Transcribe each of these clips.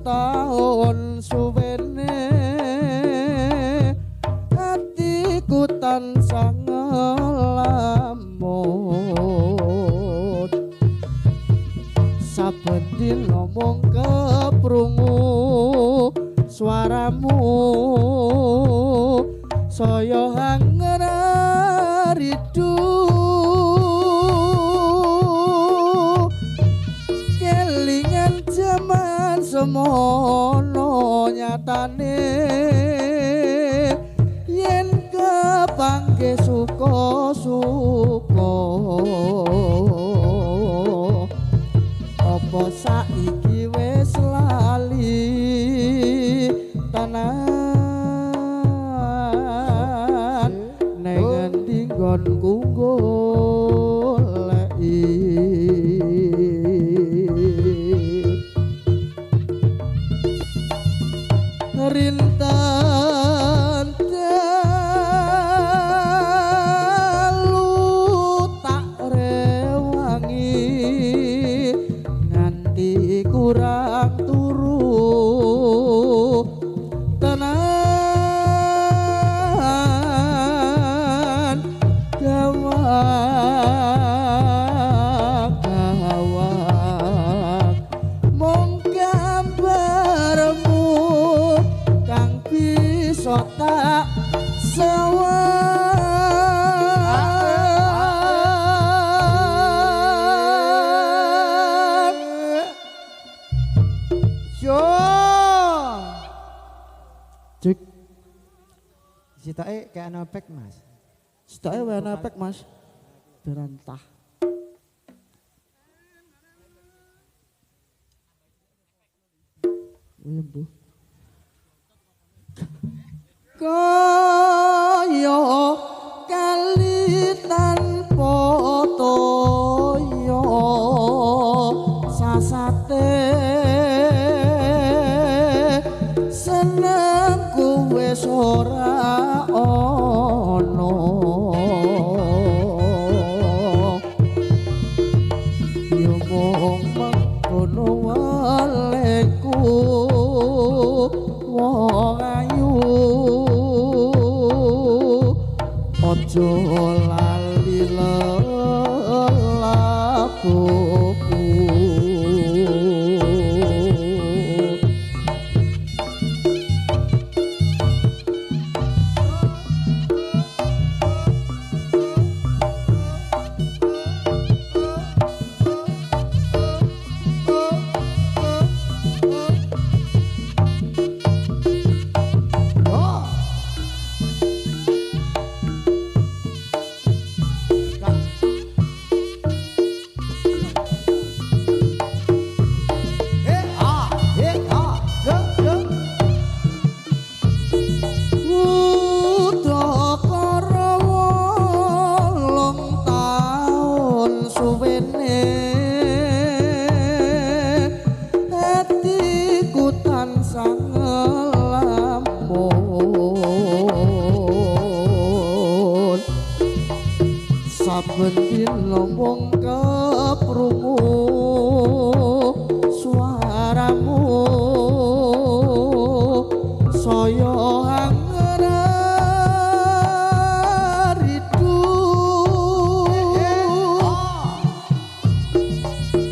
taun suwene atiku tansah ngelamun saben dina mung keprungu swaramu saya hanger ridu kelingan jaman semono nyatane yen kepangge suka-suka apa saiki wis lali tanan ning endi nggonku goleki rintan dalu tak rewangi nganti kurang turu tenan gawak mung gambarmu kang bisa tak sawang yo cek Sitoke kayak ana pek Mas. sitoke wena pek Mas berantah Bu kaya kali tanpa toya sasate senengku wis ora ana yo mung mengkono waleku wong ayu aja lali lelakuku saben dina mung keprungu swaramu saya hanger ridu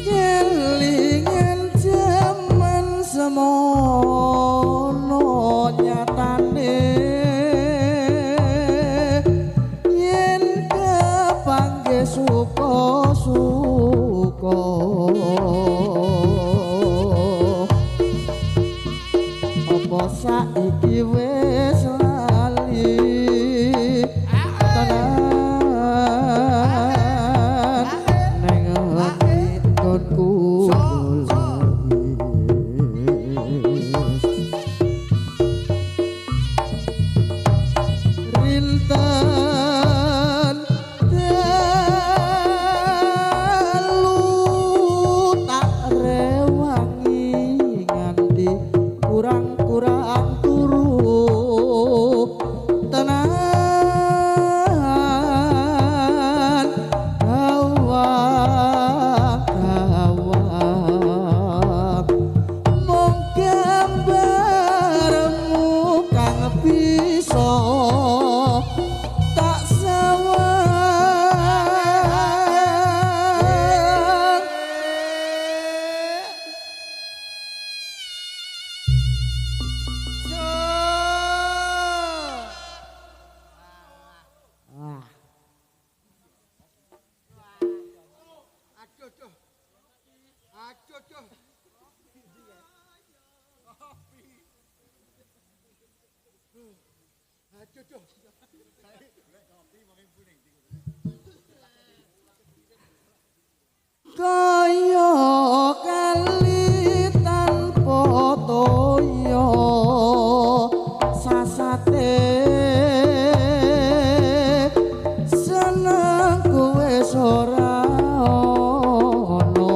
kelingan jaman semono nyatane suka-suka apa saiki wis lali tenan ning nggonku rintan kurang-kurang turu Kaya kali tanpa toya sasate senengku wis ora ana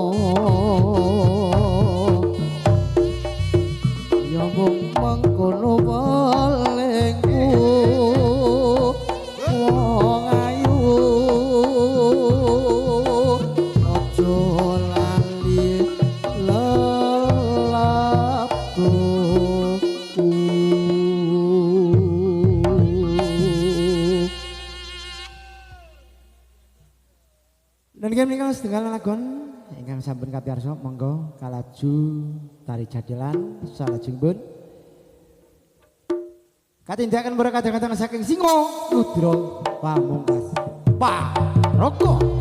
ya mung mengkono welengku wong ayu aja lali lelapku. Dan game ini setengah lagon ingkang sampun kapiyarsa monggo kalaju tari jadilan salajengipun katindakan para kadang-kadang saking Singo Rudra Pamungkas Pak Roko.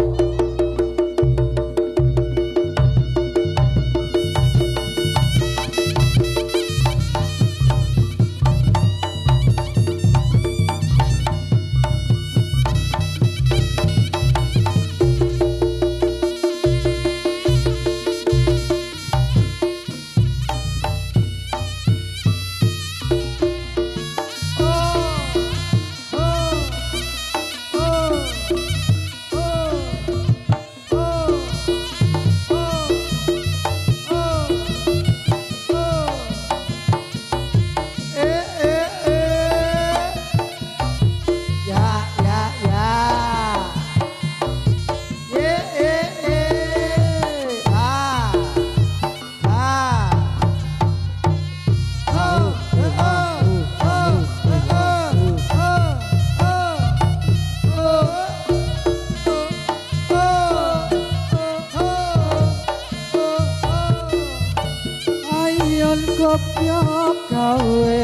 Kopya gawe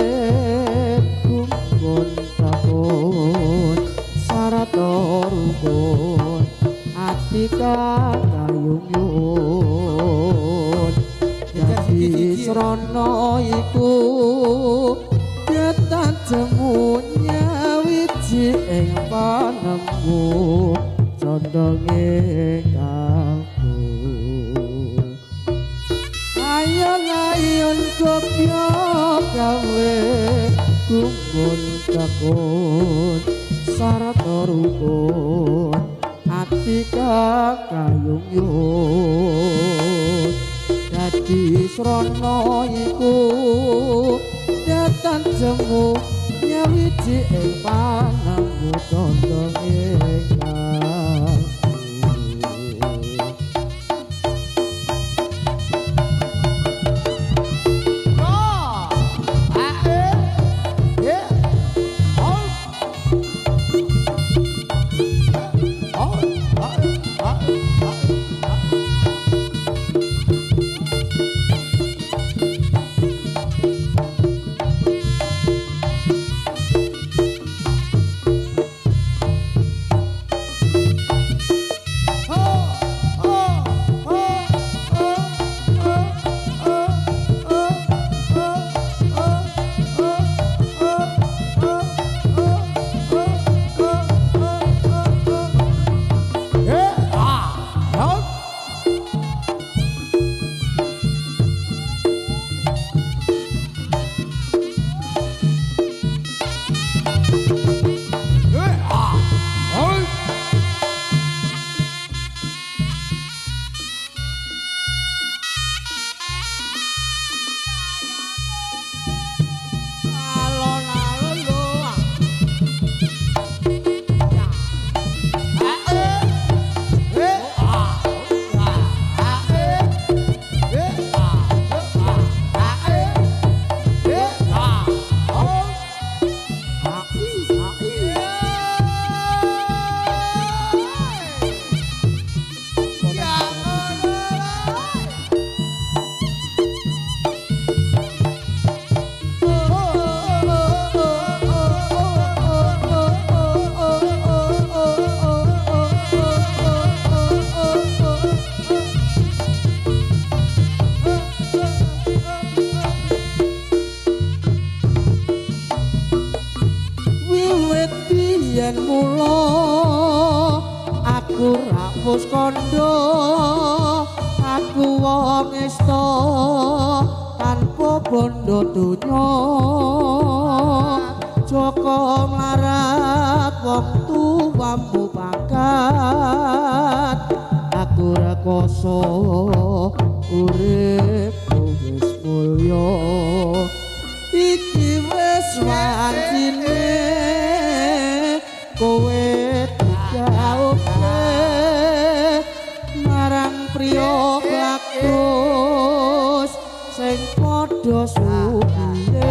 kumpul takun sarata rukun atika kayung-yung jadi srana iku ketan jemunya wiji ing panemu condonge kaku. Ayon kopya gawe kumpul takun sarata rukun atika kayung-yung dadi srana iku datan jemu nyawiji ing panemu condonge kaku. kondo aku wong esta tanpa bondo donya Joko mlarat wong tuwamu pangkat aku rekoso urip wis mulya iki wis wancine kowe dijauhke marang priya klaktus sing padha suwine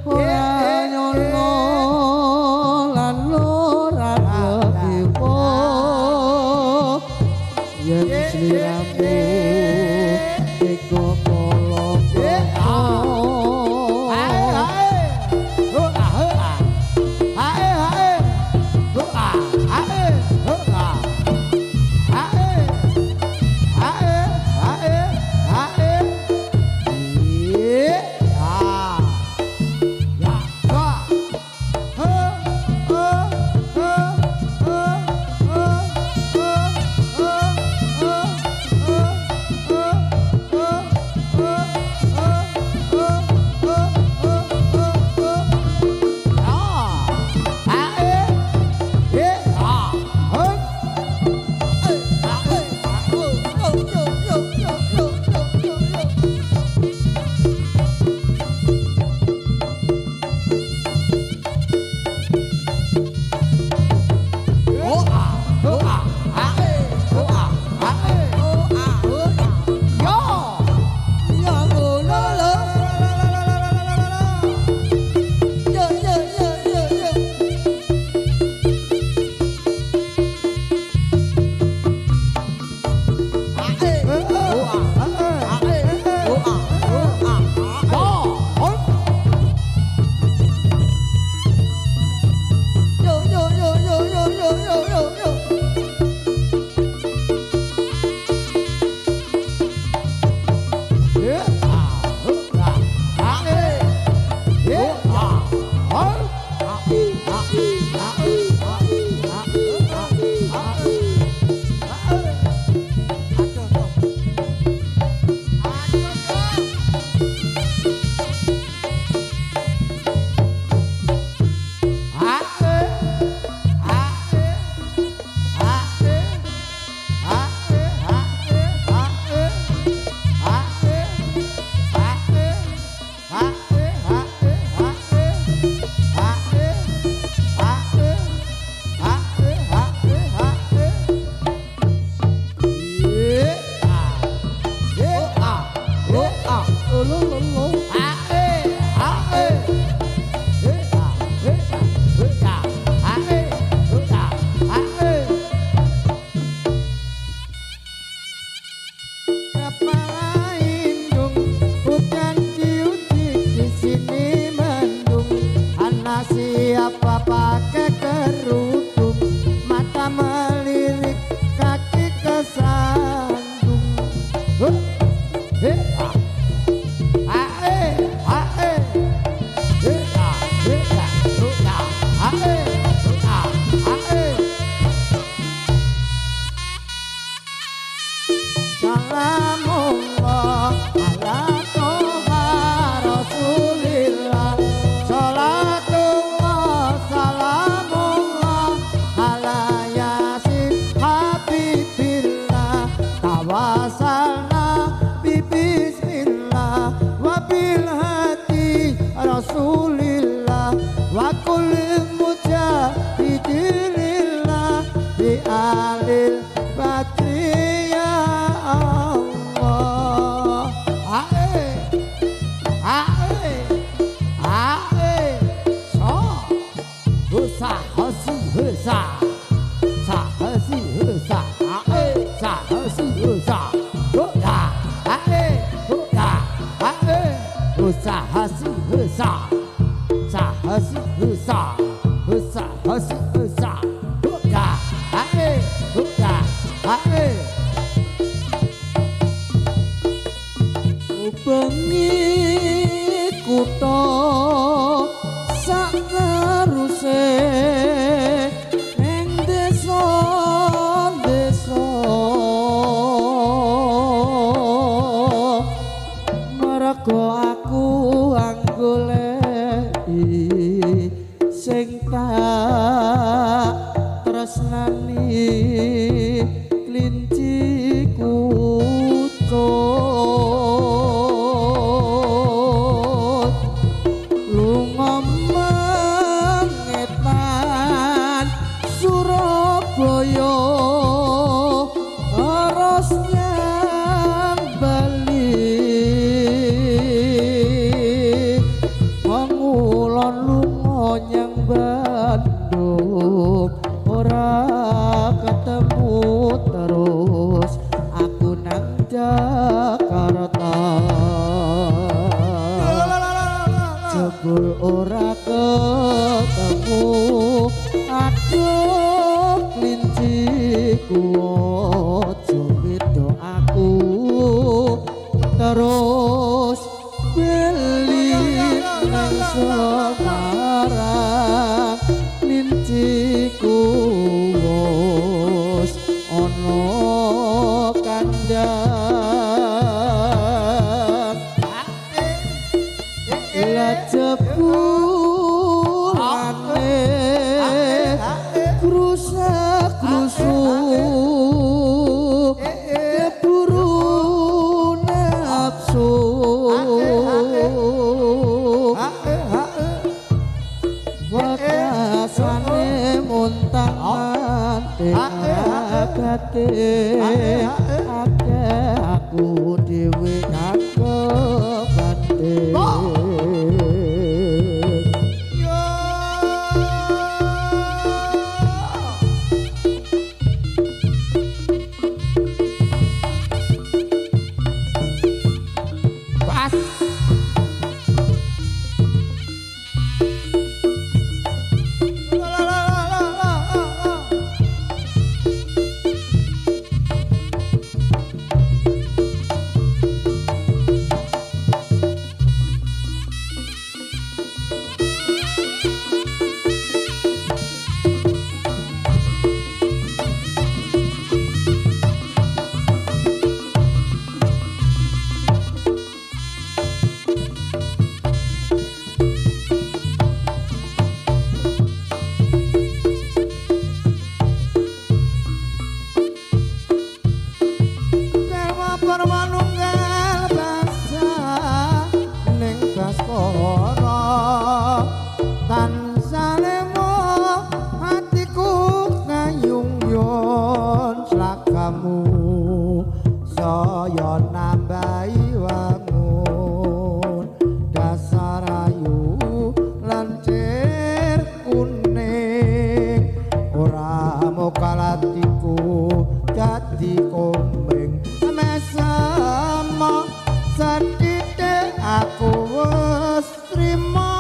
ora nyono lan ora kepo yen sliramu eko kala siapa pakai kerudung mata melirik kaki kesandung Salamullah ala toha rasulillah Salatullah salamullah ala yasin habibillah Tawasalna bismillah wabil hati rasulillah wa kulli mujahidillah bi alil badri ya Allah sa hasi hesa sa hasi hesa sa hasi hesa ya sa hasi hesa sa hasi hesa sa hasi hesa ya bengi kutha sak ngaruse ning desa nyang bali mengulon lunga nyang Bandung ora ketemu terus aku nang Jakarta jebul ora ketemu aduh klinciku ojo beda aku terus beli nang Semarang klinciku wis ana kandhang la jebulane krusak-krusuk keburu nafsu wakasane muntang mati agate akeh aku dhewe kakebate saya nambahi wangun dasar ayu lancir kuning ora mokalatiku dadi komeng mesama sedhithik aku wis trima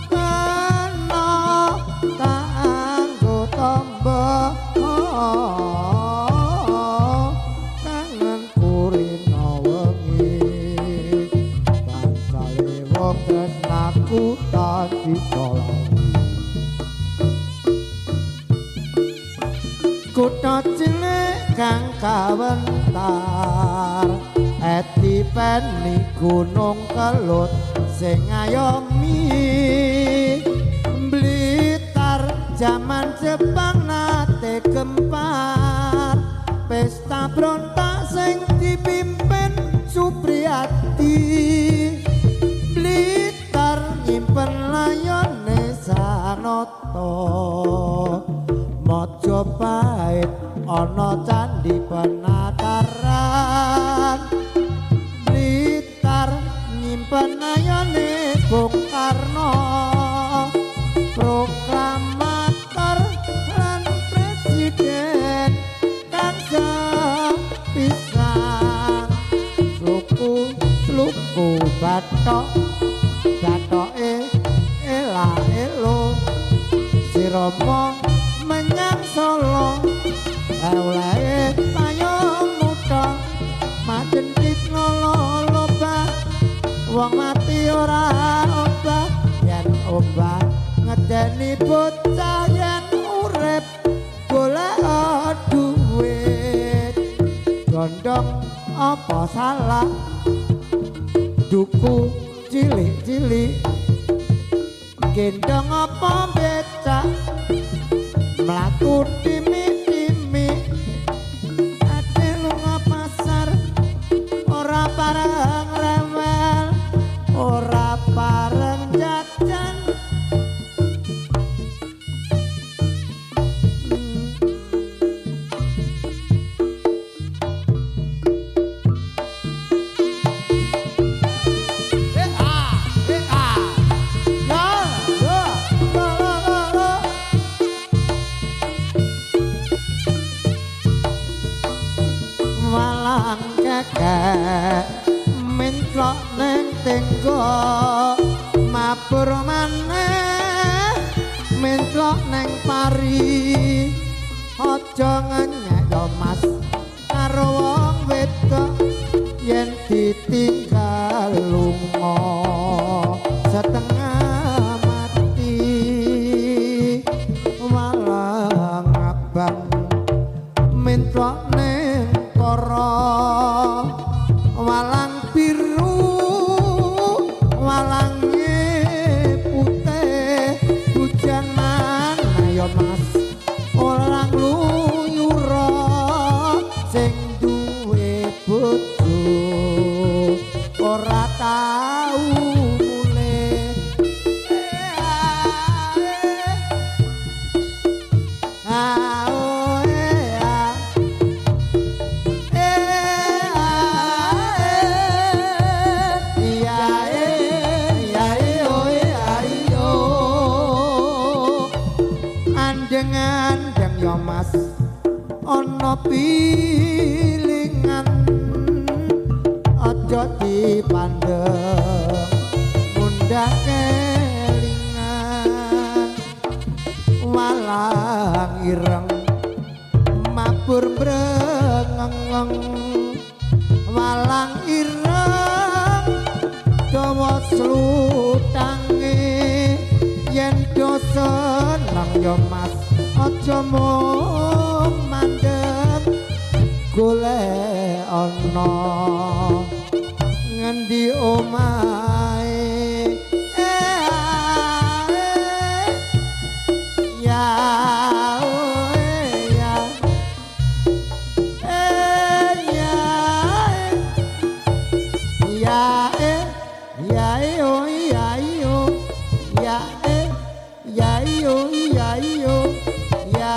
kana tak anggo tambah aku tak ditolak kutha cilik kang kawentar etipeni gunung kelut sing ngayomi Blitar jaman Jepang nate gempar pesta brontak sing dipimpin Supriyadi Blitar nyimpen layone Sanata Majapahit ana candhi penataran Blitar nyimpen layone Bung Karno proklamator lan presiden kang pisang sluku bathok bathoke ela elo si Rama menyang Solo olehe payung muda majentit lolo-loba wong mati ora obah yen obah ngedeni bocah yen urip golek duit gondong apa salah duku cilik-cilik gendong apa becak mlaku timi-timi ade lunga pasar ora pareng rewel ora pareng jajan walang kekek mentrok neng tenggok mabur maneh mentrok neng pari aja ngenyek yo mas karo wong wedok yen ditinggal lunga setengah mati walang abang mentrok neng kara walang biru walang putih hujanan ayo mas orang luyura sing duwe bojo ora tau mulih andeng-andeng yo mas ana pilingan aja dipandeng mundak kelingan walang ireng mabur brengeng walang ireng dawa slutange yen do seneng yo mas aja mung mandeg golek ana ngendi omahe ya ya ya ya ya yo ya yo ya ya yo ya yo ya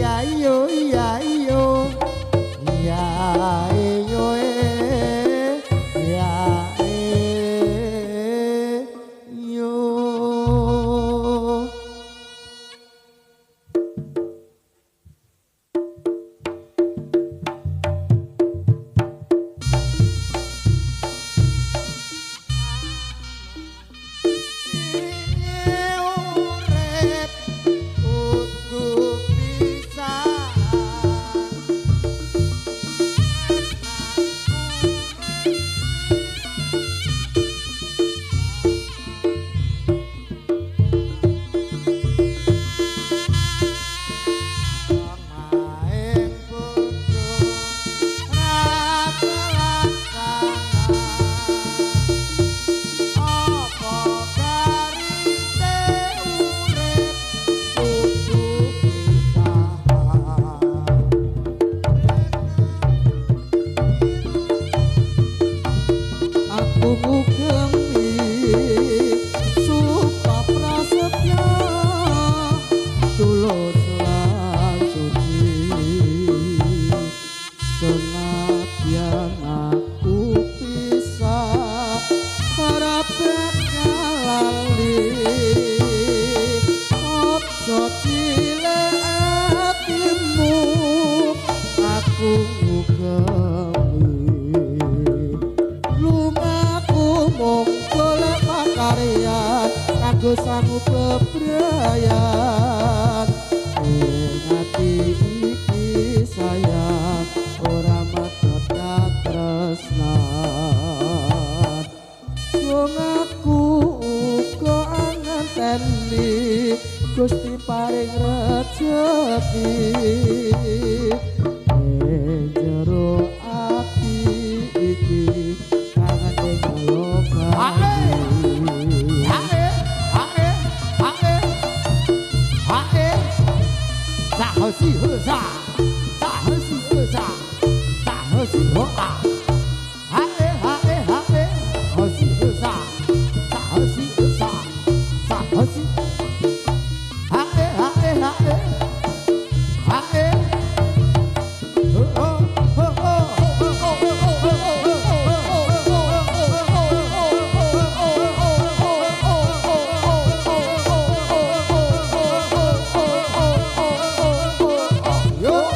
ya yo ya yo ya yo ya yo Sanggup bebrayan ngati iki sayang ora matot tresnan wong aku uga ngenteni Gusti paring rejeki jero ati iki kangen ing si hơ sa sa hơ si hơ sa sa hơ si hơ a ha e ha e ha e hơ si hơ sa sa hơ si hơ sa sa hơ si ha e ha e ha e ha e hơ hơ hơ hơ yo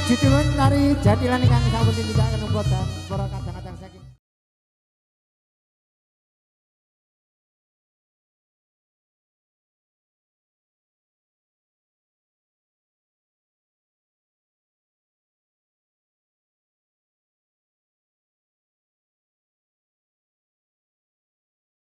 Jutilun nari jadilan ingkang sampun tindakaken uga para kadang